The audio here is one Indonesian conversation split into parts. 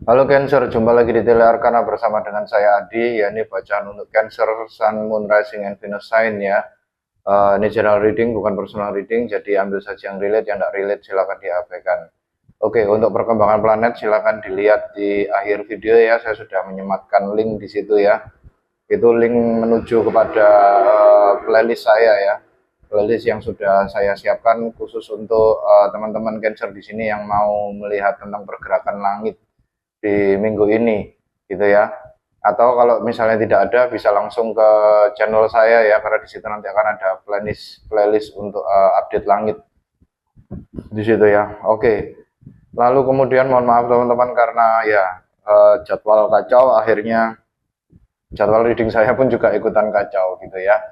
Halo Cancer, jumpa lagi di Telearkana bersama dengan saya Adi. Ya, ini bacaan untuk Cancer, Sun, Moon, Rising, and Venus sign ya. Ini general reading, bukan personal reading, jadi ambil saja yang relate, yang tidak relate silakan diabaikan. Oke, untuk perkembangan planet silakan dilihat di akhir video ya. Saya sudah menyematkan link di situ ya. Itu link menuju kepada playlist saya ya. Playlist yang sudah saya siapkan khusus untuk teman-teman Cancer di sini yang mau melihat tentang pergerakan langit di minggu ini gitu ya. Atau kalau misalnya tidak ada bisa langsung ke channel saya ya, karena di situ nanti akan ada playlist playlist untuk update langit di situ ya. Oke. Lalu kemudian mohon maaf teman-teman karena ya jadwal kacau, akhirnya jadwal reading saya pun juga ikutan kacau gitu ya.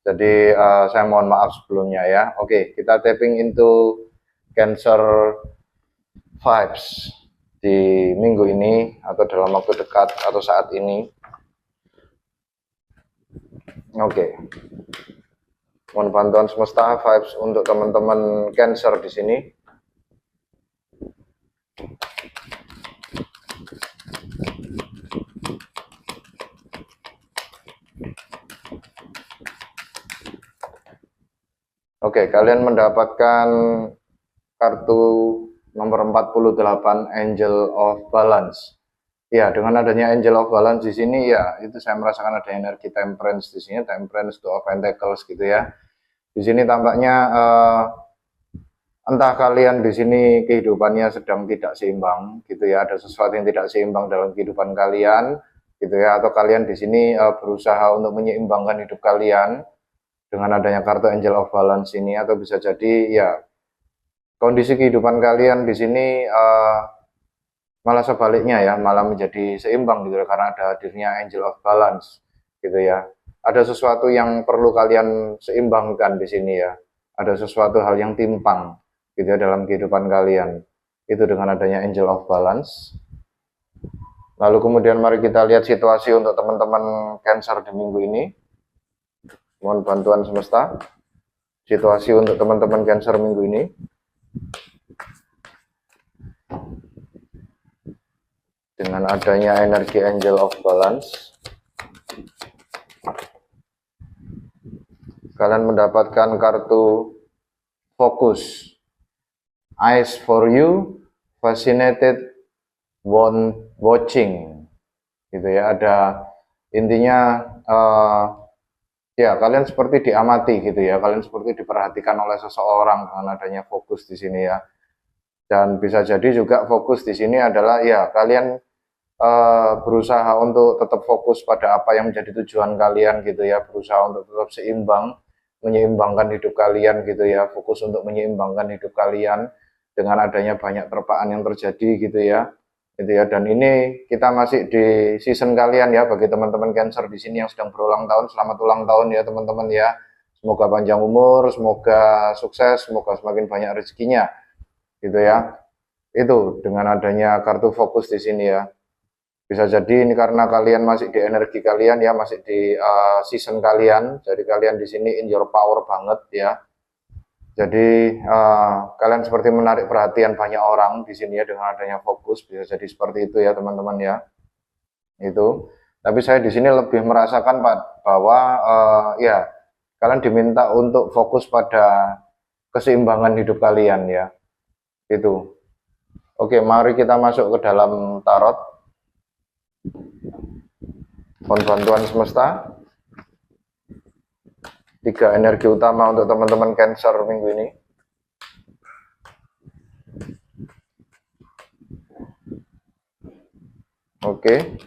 Jadi saya mohon maaf sebelumnya ya. Oke, kita tapping into Cancer vibes di minggu ini atau dalam waktu dekat atau saat ini. Oke. Mohon bantuan semesta vibes untuk teman-teman Cancer di sini. Oke, kalian mendapatkan kartu nomor 48 Angel of Balance. Ya, dengan adanya Angel of Balance di sini ya, itu saya merasakan ada energi Temperance di sini, Temperance, Two of Pentacles gitu ya. Di sini tampaknya entah kalian di sini kehidupannya sedang tidak seimbang gitu ya, ada sesuatu yang tidak seimbang dalam kehidupan kalian gitu ya, atau kalian di sini berusaha untuk menyeimbangkan hidup kalian dengan adanya kartu Angel of Balance ini, atau bisa jadi ya kondisi kehidupan kalian di sini malah sebaliknya ya, malah menjadi seimbang gitu ya, karena ada hadirnya Angel of Balance gitu ya. Ada sesuatu yang perlu kalian seimbangkan di sini ya. Ada sesuatu hal yang timpang gitu ya dalam kehidupan kalian. Itu dengan adanya Angel of Balance. Lalu kemudian mari kita lihat situasi untuk teman-teman Cancer di minggu ini. Mohon bantuan semesta. Situasi untuk teman-teman Cancer minggu ini. Dengan adanya energi Angel of Balance, kalian mendapatkan kartu fokus, eyes for you, fascinated, watching gitu ya. Ada intinya ya kalian seperti diamati gitu ya, kalian seperti diperhatikan oleh seseorang dengan adanya fokus di sini ya. Dan bisa jadi juga fokus di sini adalah ya kalian berusaha untuk tetap fokus pada apa yang menjadi tujuan kalian gitu ya, berusaha untuk tetap seimbang, menyeimbangkan hidup kalian gitu ya, fokus untuk menyeimbangkan hidup kalian dengan adanya banyak terpaan yang terjadi gitu ya. Dan ini kita masih di season kalian ya, bagi teman-teman Cancer di sini yang sedang berulang tahun, selamat ulang tahun ya teman-teman ya. Semoga panjang umur, semoga sukses, semoga semakin banyak rezekinya gitu ya. Itu dengan adanya kartu fokus di sini ya. Bisa jadi ini karena kalian masih di energi kalian ya, masih di season kalian. Jadi kalian di sini in your power banget ya. Jadi kalian seperti menarik perhatian banyak orang di sini ya dengan adanya fokus. Bisa jadi seperti itu ya teman-teman ya. Itu. Tapi saya di sini lebih merasakan bahwa ya kalian diminta untuk fokus pada keseimbangan hidup kalian ya. Itu. Oke, mari kita masuk ke dalam tarot. Mohon bantuan semesta. 3 energi utama untuk teman-teman Cancer minggu ini. Oke.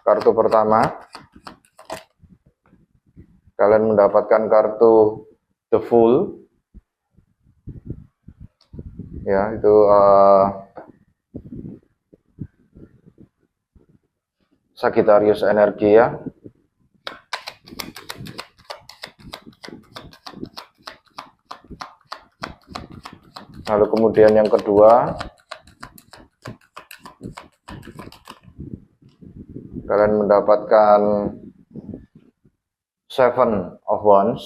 Kartu pertama. Kalian mendapatkan kartu The Fool. Ya, itu Sagittarius energi ya. Lalu kemudian yang kedua, kalian mendapatkan Seven of Wands.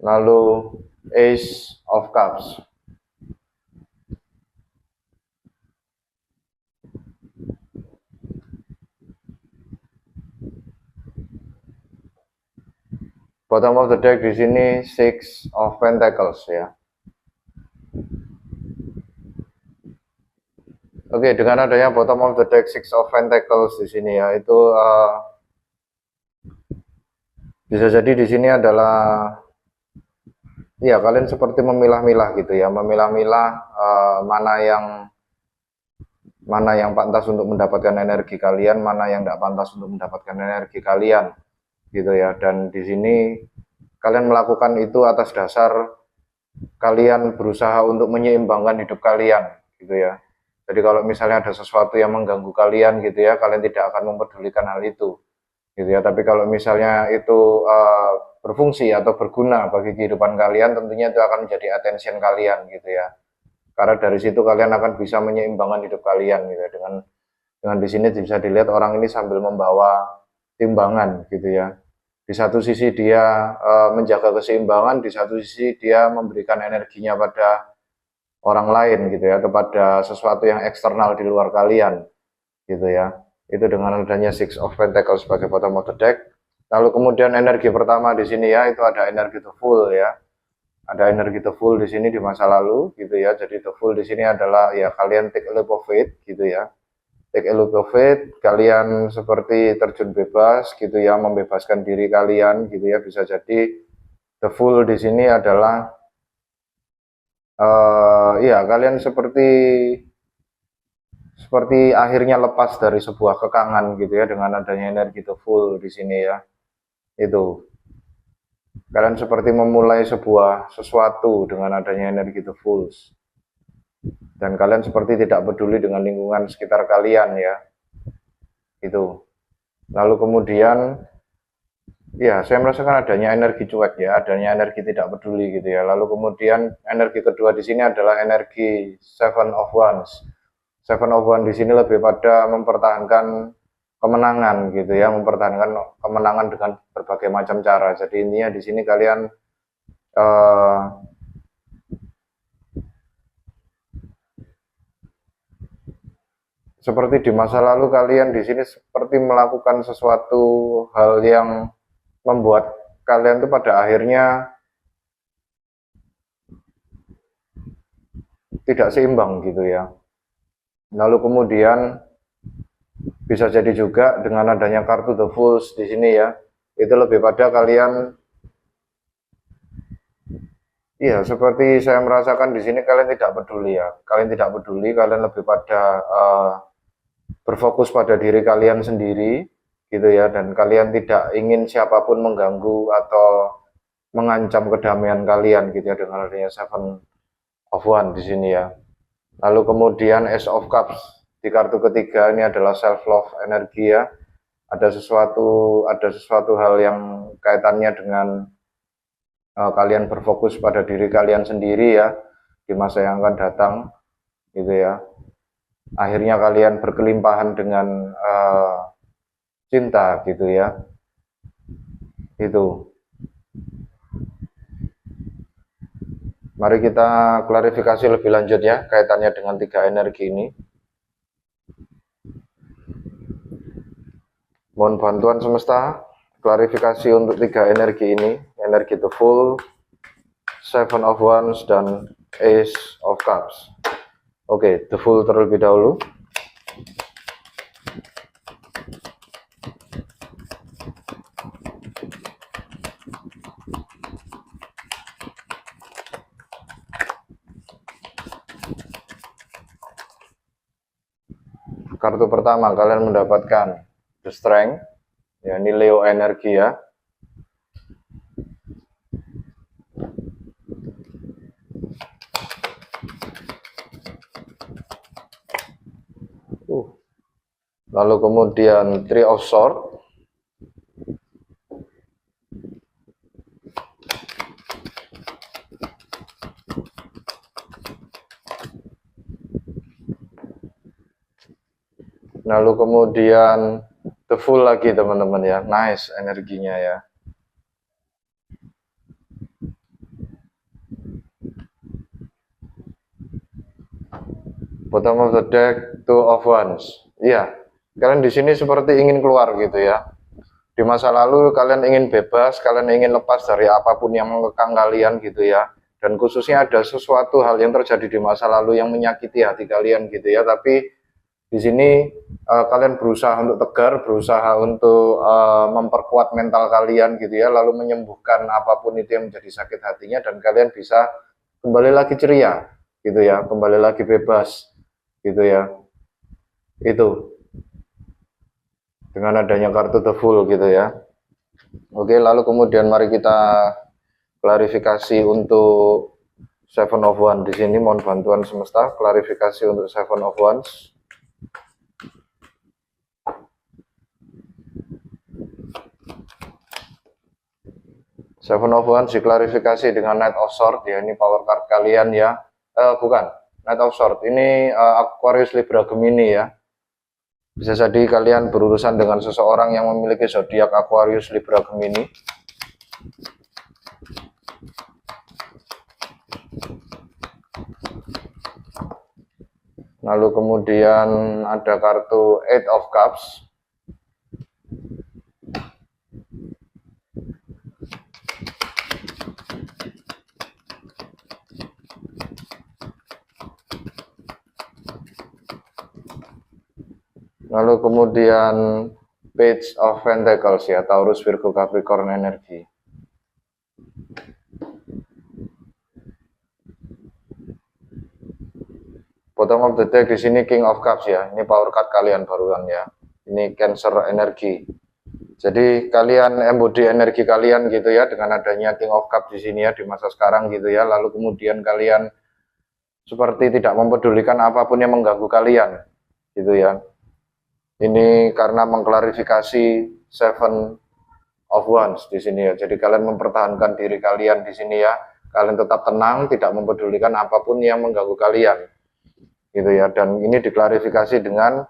lalu Ace of Cups. Bottom of the deck di sini Six of Pentacles ya. Oke, dengan adanya bottom of the deck Six of Pentacles di sini ya, itu bisa jadi di sini adalah ya kalian seperti memilah-milah gitu ya, memilah-milah mana yang pantas untuk mendapatkan energi kalian, mana yang tidak pantas untuk mendapatkan energi kalian gitu ya. Dan di sini kalian melakukan itu atas dasar kalian berusaha untuk menyeimbangkan hidup kalian gitu ya. Jadi kalau misalnya ada sesuatu yang mengganggu kalian gitu ya, kalian tidak akan mempedulikan hal itu gitu ya. Tapi kalau misalnya itu berfungsi atau berguna bagi kehidupan kalian, tentunya itu akan menjadi attention kalian gitu ya. Karena dari situ kalian akan bisa menyeimbangkan hidup kalian gitu ya. Dengan di sini bisa dilihat orang ini sambil membawa timbangan gitu ya. Di satu sisi dia menjaga keseimbangan, di satu sisi dia memberikan energinya pada orang lain gitu ya, kepada sesuatu yang eksternal di luar kalian gitu ya. Itu dengan adanya Six of Pentacles sebagai bottom of the deck. Lalu kemudian energi pertama di sini ya, itu ada energi the Fool ya. Ada energi the Fool di sini di masa lalu gitu ya. Jadi the Fool di sini adalah ya kalian take a leap of faith gitu ya. Take a leap of faith, kalian seperti terjun bebas gitu ya, membebaskan diri kalian gitu ya. Bisa jadi the Fool di sini adalah ya kalian seperti akhirnya lepas dari sebuah kekangan gitu ya, dengan adanya energi the Fool di sini ya. Itu kalian seperti memulai sesuatu dengan adanya energi the Fools, dan kalian seperti tidak peduli dengan lingkungan sekitar kalian ya. Itu lalu kemudian ya saya merasakan adanya energi cuek ya, adanya energi tidak peduli gitu ya. Lalu kemudian energi kedua di sini adalah energi Seven of Wands. Seven of Wands di sini lebih pada mempertahankan kemenangan gitu ya, mempertahankan kemenangan dengan berbagai macam cara. Jadi intinya di sini kalian seperti di masa lalu kalian di sini seperti melakukan sesuatu hal yang membuat kalian tuh pada akhirnya tidak seimbang gitu ya. Lalu kemudian bisa jadi juga dengan adanya kartu the Fools di sini ya, itu lebih pada kalian iya seperti saya merasakan di sini kalian tidak peduli ya. Kalian tidak peduli, kalian lebih pada berfokus pada diri kalian sendiri gitu ya, dan kalian tidak ingin siapapun mengganggu atau mengancam kedamaian kalian gitu ya, dengan adanya Seven of Wands di sini ya. Lalu kemudian Ace of Cups di kartu ketiga, ini adalah self love energi ya. Ada sesuatu hal yang kaitannya dengan kalian berfokus pada diri kalian sendiri ya di masa yang akan datang gitu ya. Akhirnya kalian berkelimpahan dengan cinta gitu ya. Itu. Mari kita klarifikasi lebih lanjut ya kaitannya dengan tiga energi ini. Mohon bantuan semesta klarifikasi untuk tiga energi ini, energi the Fool, Seven of Wands, dan Ace of Cups. Oke, the Fool terlebih dahulu. Kartu pertama kalian mendapatkan the Strength, ya ini Leo energi ya. Lalu kemudian Three of Swords. Lalu kemudian the Fool lagi teman-teman ya, nice energinya ya. Bottom of the deck, two of wands. Iya, kalian di sini seperti ingin keluar gitu ya. Di masa lalu kalian ingin bebas, kalian ingin lepas dari apapun yang mengekang kalian gitu ya. Dan khususnya ada sesuatu hal yang terjadi di masa lalu yang menyakiti hati kalian gitu ya. Tapi di sini kalian berusaha untuk tegar, berusaha untuk memperkuat mental kalian gitu ya, lalu menyembuhkan apapun itu yang menjadi sakit hatinya, dan kalian bisa kembali lagi ceria gitu ya, kembali lagi bebas gitu ya. Itu dengan adanya kartu The Fool gitu ya. Oke, lalu kemudian mari kita klarifikasi untuk Seven of Wands di sini. Mohon bantuan semesta klarifikasi untuk Seven of Wands. Seven of Wands diklarifikasi dengan Knight of Swords ya, ini power card kalian ya. Bukan, Knight of Swords ini Aquarius, Libra, Gemini ya. Bisa jadi kalian berurusan dengan seseorang yang memiliki zodiak Aquarius, Libra, Gemini. Lalu kemudian ada kartu Eight of Cups. Lalu kemudian Page of Pentacles ya, Taurus, Virgo, Capricorn energi. Bottom of the deck di sini King of Cups ya. Ini power card kalian barusan ya. Ini Cancer energi. Jadi kalian embody energi kalian gitu ya dengan adanya King of Cups di sini ya di masa sekarang gitu ya. Lalu kemudian kalian seperti tidak mempedulikan apapun yang mengganggu kalian gitu ya. Ini karena mengklarifikasi Seven of Wands di sini ya. Jadi kalian mempertahankan diri kalian di sini ya. Kalian tetap tenang, tidak mempedulikan apapun yang mengganggu kalian. Gitu ya. Dan ini diklarifikasi dengan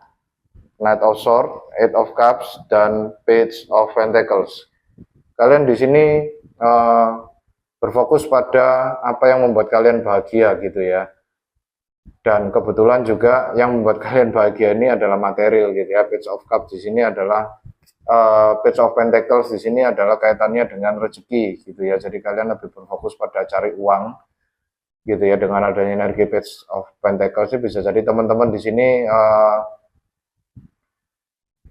Knight of Swords, Eight of Cups, dan Page of Pentacles. Kalian di sini berfokus pada apa yang membuat kalian bahagia gitu ya. Dan kebetulan juga yang membuat kalian bahagia ini adalah material gitu ya. Page of Cups di sini adalah Page of Pentacles di sini adalah kaitannya dengan rezeki gitu ya. Jadi kalian lebih berfokus pada cari uang gitu ya. Dengan adanya energi Page of Pentacles bisa jadi teman-teman di sini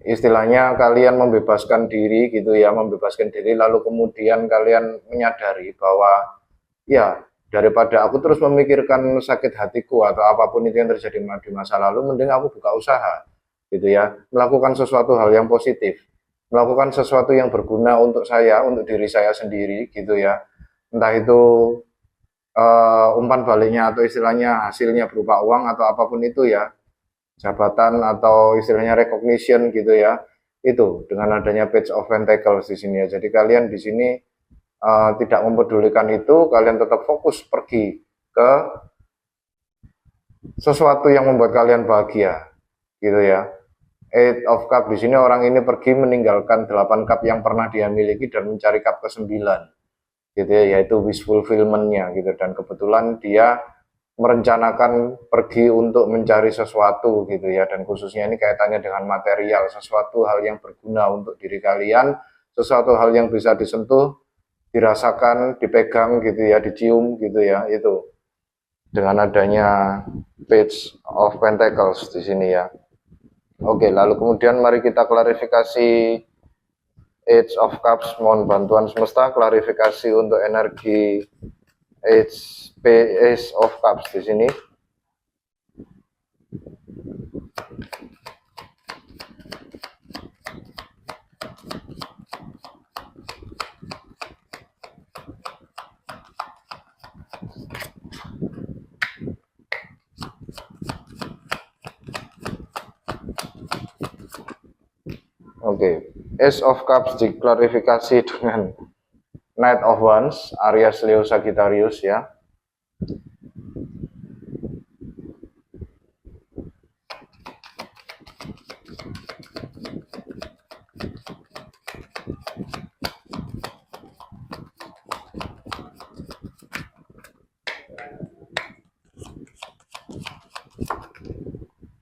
istilahnya kalian membebaskan diri gitu ya, membebaskan diri lalu kemudian kalian menyadari bahwa ya daripada aku terus memikirkan sakit hatiku atau apapun itu yang terjadi di masa lalu, mending aku buka usaha gitu ya, melakukan sesuatu hal yang positif, melakukan sesuatu yang berguna untuk saya, untuk diri saya sendiri gitu ya, entah itu umpan baliknya atau istilahnya hasilnya berupa uang atau apapun itu ya, jabatan atau istilahnya recognition gitu ya, itu dengan adanya Page of Pentacles di sini ya. Jadi kalian di sini tidak mempedulikan itu, kalian tetap fokus pergi ke sesuatu yang membuat kalian bahagia gitu ya. Eight of Cup di sini orang ini pergi meninggalkan 8 cup yang pernah dia miliki dan mencari cup ke-9 gitu ya, yaitu wish fulfillment-nya gitu. Dan kebetulan dia merencanakan pergi untuk mencari sesuatu gitu ya, dan khususnya ini kaitannya dengan material, sesuatu hal yang berguna untuk diri kalian, sesuatu hal yang bisa disentuh, dirasakan, dipegang gitu ya, dicium gitu ya, itu dengan adanya Page of Pentacles di sini ya. Oke, lalu kemudian mari kita klarifikasi Ace of Cups. Mohon bantuan semesta klarifikasi untuk energi Ace of Cups di sini. Oke, Ace of Cups diklarifikasi dengan Knight of Wands, Aries, Leo, Sagittarius ya.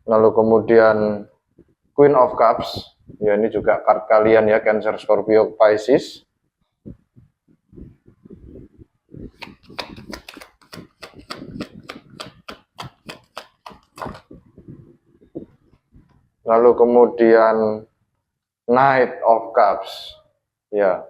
Lalu kemudian Queen of Cups, ya ini juga card kalian ya, Cancer, Scorpio, Pisces. Lalu kemudian Knight of Cups, ya.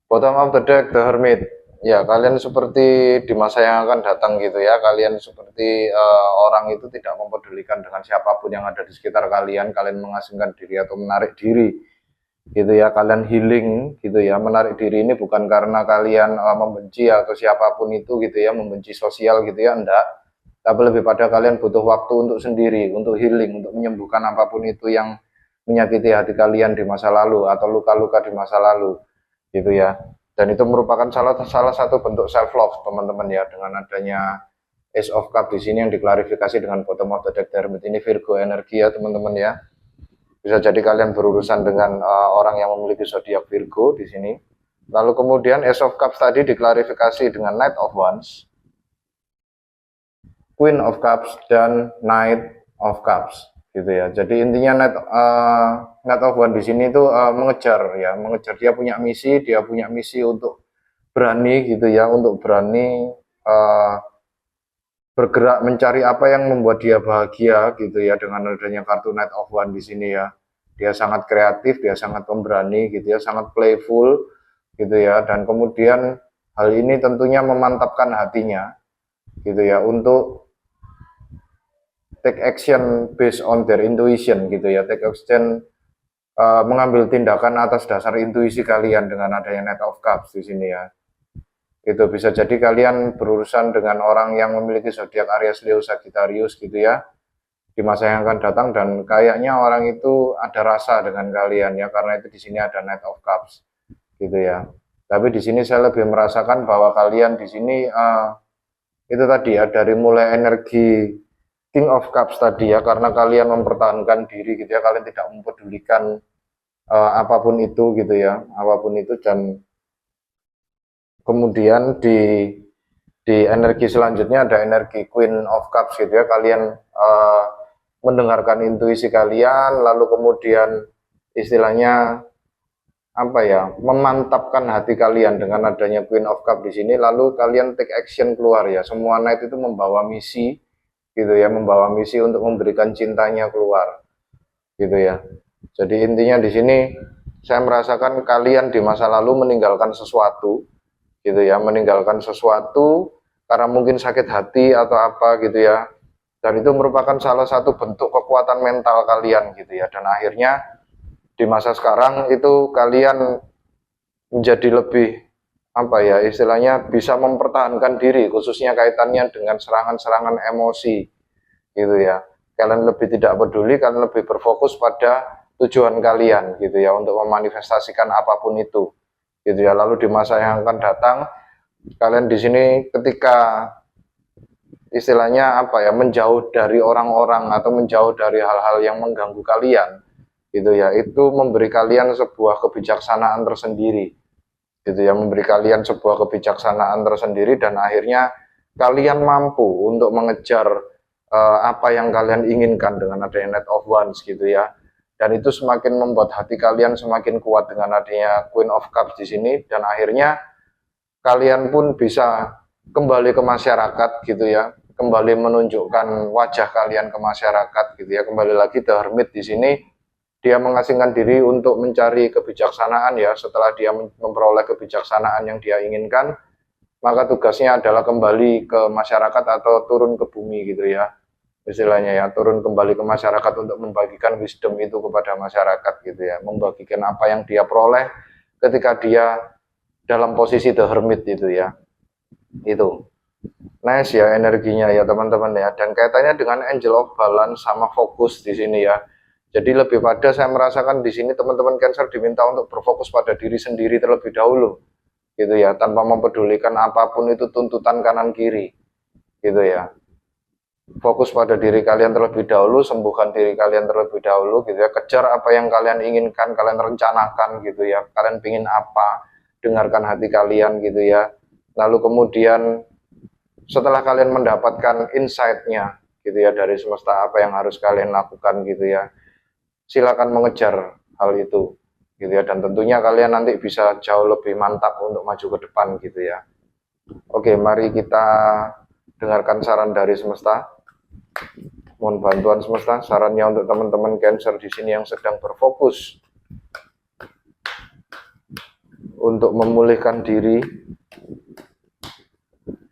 Bottom of the deck, The Hermit. Ya, kalian seperti di masa yang akan datang gitu ya. Kalian seperti orang itu tidak mempedulikan dengan siapapun yang ada di sekitar kalian. Kalian mengasingkan diri atau menarik diri gitu ya. Kalian healing gitu ya. Menarik diri ini bukan karena kalian membenci atau siapapun itu gitu ya, membenci sosial gitu ya, enggak. Tapi lebih pada kalian butuh waktu untuk sendiri, untuk healing, untuk menyembuhkan apapun itu yang menyakiti hati kalian di masa lalu atau luka-luka di masa lalu gitu ya. Dan itu merupakan salah satu bentuk self love teman-teman ya, dengan adanya Ace of Cup di sini yang diklarifikasi dengan bottom of the deck Hermit. Ini Virgo energi ya teman-teman ya. Bisa jadi kalian berurusan dengan orang yang memiliki zodiak Virgo di sini. Lalu kemudian Ace of Cups tadi diklarifikasi dengan Knight of Wands, Queen of Cups, dan Knight of Cups gitu ya. Jadi intinya Knight of Wands di sini itu mengejar dia punya misi untuk berani gitu ya, untuk berani bergerak mencari apa yang membuat dia bahagia gitu ya, dengan adanya kartu Knight of Wands di sini ya. Dia sangat kreatif, dia sangat pemberani gitu ya, sangat playful gitu ya, dan kemudian hal ini tentunya memantapkan hatinya gitu ya untuk take action based on their intuition gitu ya, take action mengambil tindakan atas dasar intuisi kalian dengan adanya Knight of Cups di sini ya. Itu bisa jadi kalian berurusan dengan orang yang memiliki zodiak Aries, Leo, Sagittarius gitu ya di masa yang akan datang, dan kayaknya orang itu ada rasa dengan kalian ya, karena itu di sini ada Knight of Cups gitu ya. Tapi di sini saya lebih merasakan bahwa kalian di sini itu tadi ya, dari mulai energi King of Cups tadi ya, karena kalian mempertahankan diri gitu ya, kalian tidak mempedulikan apapun itu gitu ya, apapun itu. Dan kemudian di energi selanjutnya ada energi Queen of Cups gitu ya, kalian mendengarkan intuisi kalian, lalu kemudian istilahnya apa ya, memantapkan hati kalian dengan adanya Queen of Cups di sini, lalu kalian take action keluar ya. Semua Knight itu membawa misi gitu ya, membawa misi untuk memberikan cintanya keluar gitu ya. Jadi intinya di sini saya merasakan kalian di masa lalu meninggalkan sesuatu gitu ya, meninggalkan sesuatu karena mungkin sakit hati atau apa gitu ya, dan itu merupakan salah satu bentuk kekuatan mental kalian gitu ya, dan akhirnya di masa sekarang itu kalian menjadi lebih apa ya, istilahnya bisa mempertahankan diri, khususnya kaitannya dengan serangan-serangan emosi gitu ya. Kalian lebih tidak peduli, kalian lebih berfokus pada tujuan kalian gitu ya, untuk memanifestasikan apapun itu gitu ya. Lalu di masa yang akan datang, kalian di sini ketika istilahnya apa ya, menjauh dari orang-orang atau menjauh dari hal-hal yang mengganggu kalian gitu ya, itu memberi kalian sebuah kebijaksanaan tersendiri gitu ya, memberi kalian sebuah kebijaksanaan tersendiri, dan akhirnya kalian mampu untuk mengejar apa yang kalian inginkan dengan adanya Knight of Wands gitu ya. Dan itu semakin membuat hati kalian semakin kuat dengan adanya Queen of Cups di sini, dan akhirnya kalian pun bisa kembali ke masyarakat gitu ya, kembali menunjukkan wajah kalian ke masyarakat gitu ya. Kembali lagi The Hermit di sini, dia mengasingkan diri untuk mencari kebijaksanaan ya. Setelah dia memperoleh kebijaksanaan yang dia inginkan, maka tugasnya adalah kembali ke masyarakat atau turun ke bumi gitu ya, istilahnya ya, turun kembali ke masyarakat untuk membagikan wisdom itu kepada masyarakat gitu ya, membagikan apa yang dia peroleh ketika dia dalam posisi The Hermit itu ya. Itu nice ya energinya ya teman-teman ya, dan kaitannya dengan Angel of Balance sama fokus di sini ya. Jadi lebih pada saya merasakan di sini teman-teman Cancer diminta untuk berfokus pada diri sendiri terlebih dahulu gitu ya, tanpa mempedulikan apapun itu tuntutan kanan kiri gitu ya. Fokus pada diri kalian terlebih dahulu, sembuhkan diri kalian terlebih dahulu gitu ya, kejar apa yang kalian inginkan, kalian rencanakan gitu ya, kalian pingin apa, dengarkan hati kalian gitu ya. Lalu kemudian setelah kalian mendapatkan insight-nya gitu ya dari semesta, apa yang harus kalian lakukan gitu ya, silakan mengejar hal itu gitu ya, dan tentunya kalian nanti bisa jauh lebih mantap untuk maju ke depan gitu ya. Oke, mari kita dengarkan saran dari semesta. Mohon bantuan semesta, sarannya untuk teman-teman Cancer di sini yang sedang berfokus untuk memulihkan diri,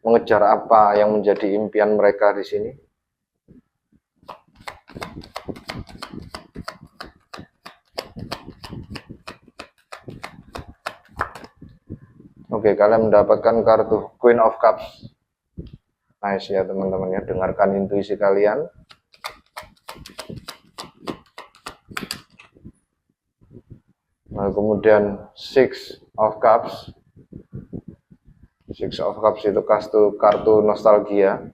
mengejar apa yang menjadi impian mereka di sini. Oke, kalian mendapatkan kartu Queen of Cups. Nice ya teman-teman ya, dengarkan intuisi kalian. Nah, kemudian Six of Cups. Six of Cups itu kartu nostalgia.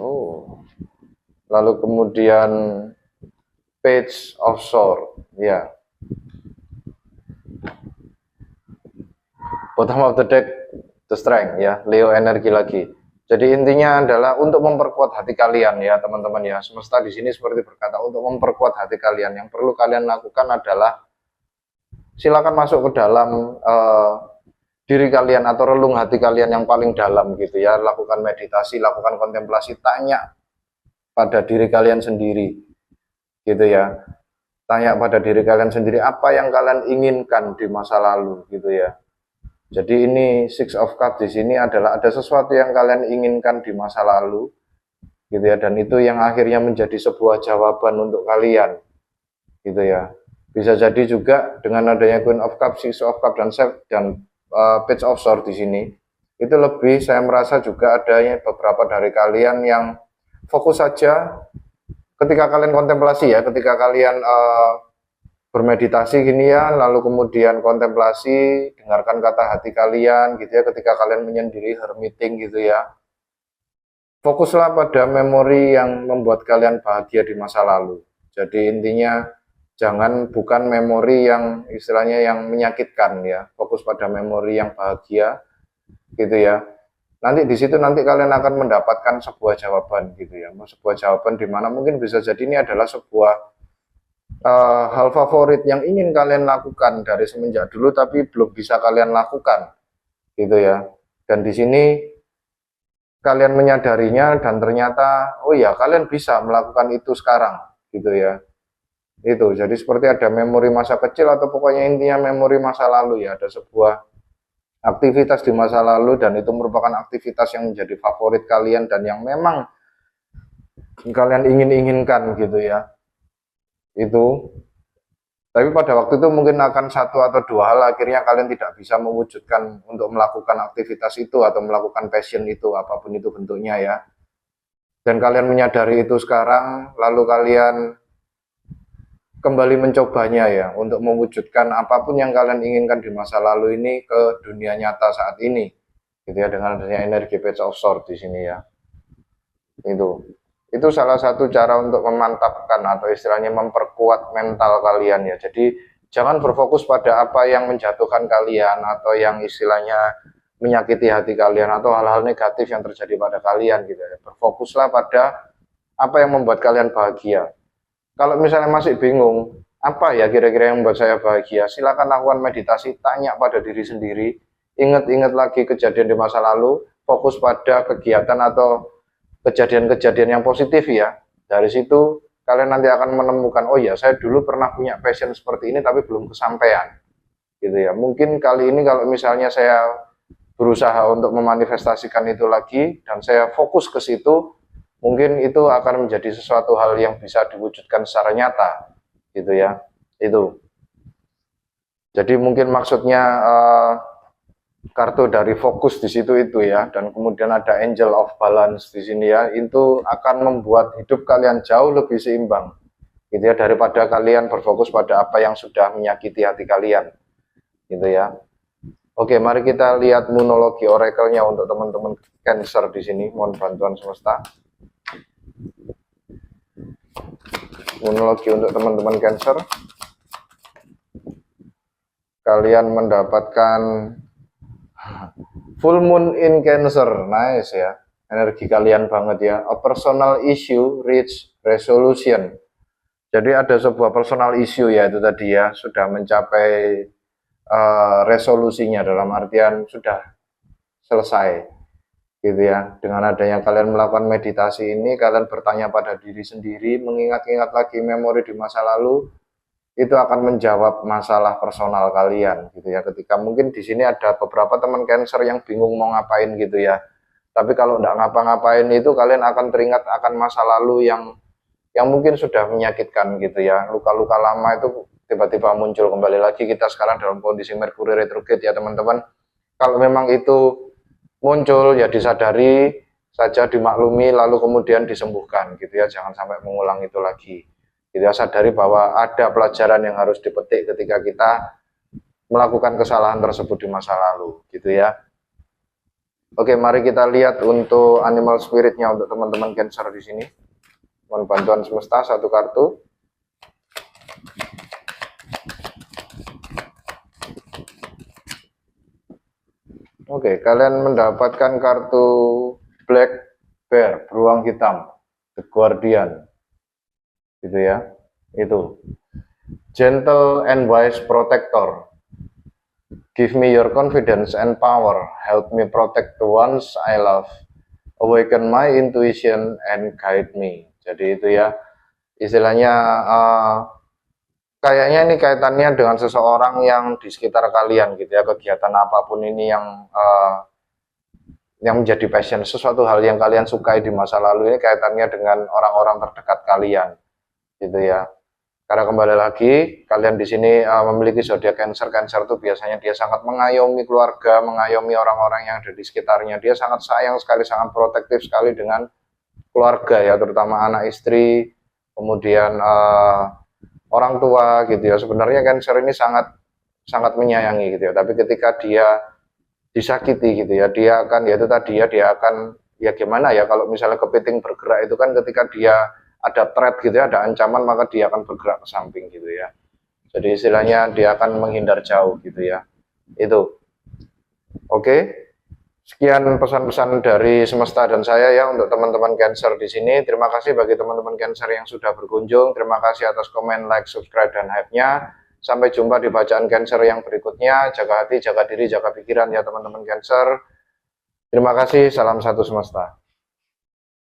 Oh, lalu kemudian Page of Swords, ya. Bottom of the deck, the strength, ya. Leo energi lagi. Jadi intinya adalah untuk memperkuat hati kalian ya teman-teman ya. Semesta di sini seperti berkata untuk memperkuat hati kalian. Yang perlu kalian lakukan adalah silakan masuk ke dalam diri kalian atau relung hati kalian yang paling dalam gitu ya. Lakukan meditasi, lakukan kontemplasi, tanya pada diri kalian sendiri gitu ya. Tanya pada diri kalian sendiri apa yang kalian inginkan di masa lalu gitu ya. Jadi ini Six of Cups di sini adalah ada sesuatu yang kalian inginkan di masa lalu gitu ya, dan itu yang akhirnya menjadi sebuah jawaban untuk kalian gitu ya. Bisa jadi juga dengan adanya Queen of Cups, Six of Cups dan Page of Swords di sini, itu lebih saya merasa juga adanya beberapa dari kalian yang fokus saja ketika kalian kontemplasi ya, ketika kalian bermeditasi gini ya, lalu kemudian kontemplasi, dengarkan kata hati kalian gitu ya, ketika kalian menyendiri hermiting gitu ya, fokuslah pada memori yang membuat kalian bahagia di masa lalu. Jadi intinya bukan memori yang istilahnya yang menyakitkan ya, fokus pada memori yang bahagia gitu ya. Nanti di situ nanti kalian akan mendapatkan sebuah jawaban gitu ya, sebuah jawaban di mana mungkin bisa jadi ini adalah sebuah hal favorit yang ingin kalian lakukan dari semenjak dulu tapi belum bisa kalian lakukan gitu ya. Dan di sini kalian menyadarinya dan ternyata oh ya kalian bisa melakukan itu sekarang gitu ya. Itu jadi seperti ada memori masa kecil atau pokoknya intinya memori masa lalu ya, ada sebuah aktivitas di masa lalu dan itu merupakan aktivitas yang menjadi favorit kalian dan yang memang kalian inginkan gitu ya. Itu tapi pada waktu itu mungkin akan satu atau dua hal akhirnya kalian tidak bisa mewujudkan untuk melakukan aktivitas itu atau melakukan passion itu apapun itu bentuknya ya, dan kalian menyadari itu sekarang lalu kalian kembali mencobanya ya untuk mewujudkan apapun yang kalian inginkan di masa lalu ini ke dunia nyata saat ini gitu ya, dengan adanya energi Page of Swords di sini ya. Itu salah satu cara untuk memantapkan atau istilahnya memperkuat mental kalian ya. Jadi jangan berfokus pada apa yang menjatuhkan kalian atau yang istilahnya menyakiti hati kalian atau hal-hal negatif yang terjadi pada kalian gitu ya. Berfokuslah pada apa yang membuat kalian bahagia. Kalau misalnya masih bingung, apa ya kira-kira yang membuat saya bahagia? Silakan lakukan meditasi, tanya pada diri sendiri, ingat-ingat lagi kejadian di masa lalu, fokus pada kegiatan atau kejadian-kejadian yang positif ya. Dari situ kalian nanti akan menemukan, oh ya saya dulu pernah punya passion seperti ini tapi belum kesampaian. Gitu ya. Mungkin kali ini kalau misalnya saya berusaha untuk memanifestasikan itu lagi dan saya fokus ke situ, mungkin itu akan menjadi sesuatu hal yang bisa diwujudkan secara nyata gitu ya. Itu jadi mungkin maksudnya kartu dari fokus di situ itu ya, dan kemudian ada Angel of Balance di sini ya, itu akan membuat hidup kalian jauh lebih seimbang gitu ya, daripada kalian berfokus pada apa yang sudah menyakiti hati kalian gitu ya. Oke, mari kita lihat monologi oracle-nya untuk teman-teman Cancer di sini. Mohon bantuan semesta. Monologi untuk teman-teman Cancer. Kalian mendapatkan full moon in Cancer, nice ya. Energi kalian banget ya. A personal issue reach resolution. Jadi ada sebuah personal issue ya, itu tadi ya, sudah mencapai resolusinya, dalam artian sudah selesai gitu ya. Dengan adanya kalian melakukan meditasi ini, kalian bertanya pada diri sendiri, mengingat-ingat lagi memori di masa lalu, itu akan menjawab masalah personal kalian gitu ya. Ketika mungkin di sini ada beberapa teman Cancer yang bingung mau ngapain gitu ya, tapi kalau nggak ngapa-ngapain itu kalian akan teringat akan masa lalu yang mungkin sudah menyakitkan gitu ya. Luka-luka lama itu tiba-tiba muncul kembali lagi. Kita sekarang dalam kondisi Merkuri retrograde ya teman-teman. Kalau memang itu muncul ya disadari saja, dimaklumi, lalu kemudian disembuhkan gitu ya. Jangan sampai mengulang itu lagi. Kita sadari bahwa ada pelajaran yang harus dipetik ketika kita melakukan kesalahan tersebut di masa lalu gitu ya. Oke, mari kita lihat untuk animal spiritnya untuk teman-teman Cancer di sini. Mohon bantuan semesta, satu kartu. Oke, kalian mendapatkan kartu Black Bear, beruang hitam, The Guardian. Gitu ya. Itu. Gentle and wise protector. Give me your confidence and power. Help me protect the ones I love. Awaken my intuition and guide me. Jadi itu ya, istilahnya kayaknya ini kaitannya dengan seseorang yang di sekitar kalian gitu ya. Kegiatan apapun ini yang menjadi passion, sesuatu hal yang kalian sukai di masa lalu ini kaitannya dengan orang-orang terdekat kalian gitu ya. Karena kembali lagi, kalian di sini memiliki zodiak Cancer. Cancer itu biasanya dia sangat mengayomi keluarga, mengayomi orang-orang yang ada di sekitarnya. Dia sangat sayang sekali, sangat protektif sekali dengan keluarga ya, terutama anak istri, kemudian orang tua gitu ya. Sebenarnya Cancer ini sangat menyayangi gitu ya. Tapi ketika dia disakiti gitu ya, dia akan ya itu tadi ya, dia akan ya gimana ya, kalau misalnya kepiting bergerak itu kan ketika dia ada threat gitu ya, ada ancaman, maka dia akan bergerak ke samping gitu ya. Jadi istilahnya dia akan menghindar jauh gitu ya. Itu. Oke. Sekian pesan-pesan dari semesta dan saya ya untuk teman-teman Cancer di sini. Terima kasih bagi teman-teman Cancer yang sudah berkunjung. Terima kasih atas komen, like, subscribe, dan hype-nya. Sampai jumpa di bacaan Cancer yang berikutnya. Jaga hati, jaga diri, jaga pikiran ya teman-teman Cancer. Terima kasih, salam satu semesta.